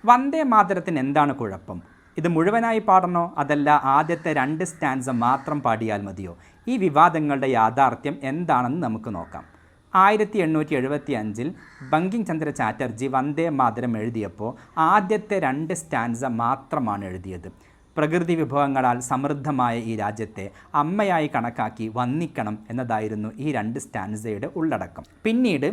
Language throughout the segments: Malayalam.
വന്ദേ മാതരത്തിന് എന്താണ് കുഴപ്പം? ഇത് മുഴുവനായി പാടണോ അതല്ല ആദ്യത്തെ 2 സ്റ്റാൻസ മാത്രം പാടിയാൽ മതിയോ? ഈ വിവാദങ്ങളുടെ യാഥാർത്ഥ്യം എന്താണെന്ന് നമുക്ക് നോക്കാം. 1875 ബങ്കിം ചന്ദ്ര ചാറ്റർജി വന്ദേ മാതരം എഴുതിയപ്പോൾ ആദ്യത്തെ 2 സ്റ്റാൻസ മാത്രമാണ് എഴുതിയത്. പ്രകൃതി വിഭവങ്ങളാൽ സമൃദ്ധമായ ഈ രാജ്യത്തെ അമ്മയായി കണക്കാക്കി വന്ദിക്കണം എന്നതായിരുന്നു ഈ 2 സ്റ്റാൻസയുടെ ഉള്ളടക്കം. പിന്നീട്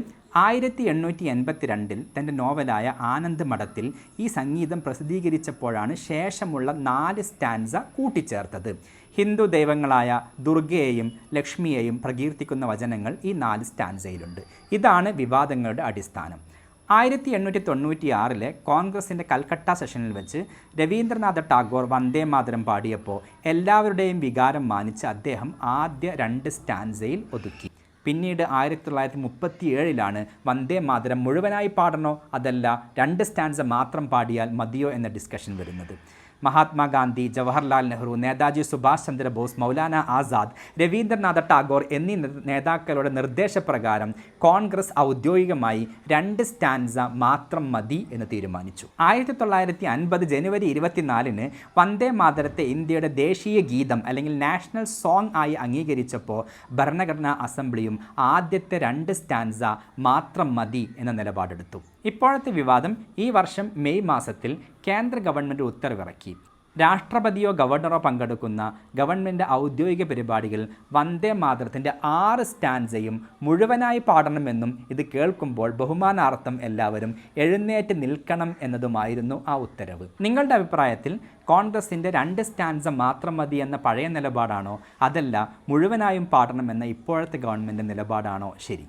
1882 തൻ്റെ നോവലായ ആനന്ദ് മഠത്തിൽ ഈ സംഗീതം പ്രസിദ്ധീകരിച്ചപ്പോഴാണ് ശേഷമുള്ള 4 സ്റ്റാൻസ കൂട്ടിച്ചേർത്തത്. ഹിന്ദു ദൈവങ്ങളായ ദുർഗയെയും ലക്ഷ്മിയെയും പ്രകീർത്തിക്കുന്ന വചനങ്ങൾ ഈ 4 സ്റ്റാൻസയിലുണ്ട്. ഇതാണ് വിവാദങ്ങളുടെ അടിസ്ഥാനം. 1896 കോൺഗ്രസിൻ്റെ കൽക്കട്ട സെഷനിൽ വെച്ച് രവീന്ദ്രനാഥ ടാഗോർ വന്ദേ മാതരം പാടിയപ്പോൾ എല്ലാവരുടെയും വികാരം മാനിച്ച് അദ്ദേഹം ആദ്യ 2 സ്റ്റാൻസയിൽ ഒതുക്കി. പിന്നീട് 1937 വന്ദേ മാതരം മുഴുവനായി പാടണോ അതല്ല 2 സ്റ്റാൻസ മാത്രം പാടിയാൽ മതിയോ എന്ന ഡിസ്കഷൻ വരുന്നത്. മഹാത്മാഗാന്ധി, ജവഹർലാൽ നെഹ്റു, നേതാജി സുഭാഷ് ചന്ദ്രബോസ്, മൗലാന ആസാദ്, രവീന്ദ്രനാഥ ടാഗോർ എന്നീ നേതാക്കളുടെ നിർദ്ദേശപ്രകാരം കോൺഗ്രസ് ഔദ്യോഗികമായി 2 സ്റ്റാൻസ മാത്രം മതി എന്ന് തീരുമാനിച്ചു. 1950 ജനുവരി 24 വന്ദേ മാതരത്തെ ഇന്ത്യയുടെ ദേശീയ ഗീതം അല്ലെങ്കിൽ നാഷണൽ സോങ് ആയി അംഗീകരിച്ചപ്പോൾ ഭരണഘടനാ അസംബ്ലിയും ആദ്യത്തെ 2 സ്റ്റാൻസ മാത്രം മതി എന്ന നിലപാടെടുത്തു. ഇപ്പോഴത്തെ വിവാദം ഈ വർഷം മെയ് മാസത്തിൽ കേന്ദ്ര ഗവൺമെൻറ് ഉത്തരവിറക്കി. രാഷ്ട്രപതിയോ ഗവർണറോ പങ്കെടുക്കുന്ന ഗവൺമെൻറ് ഔദ്യോഗിക പരിപാടികൾ വന്ദേ മാതരത്തിൻ്റെ 6 സ്റ്റാൻസയും മുഴുവനായി പാടണമെന്നും ഇത് കേൾക്കുമ്പോൾ ബഹുമാനാർത്ഥം എല്ലാവരും എഴുന്നേറ്റ് നിൽക്കണം എന്നതുമായിരുന്നു ആ ഉത്തരവ്. നിങ്ങളുടെ അഭിപ്രായത്തിൽ കോൺഗ്രസിൻ്റെ 2 സ്റ്റാൻസ മാത്രം മതി എന്ന പഴയ നിലപാടാണോ അതല്ല മുഴുവനായും പാടണമെന്ന ഇപ്പോഴത്തെ ഗവൺമെൻറ് നിലപാടാണോ ശരി?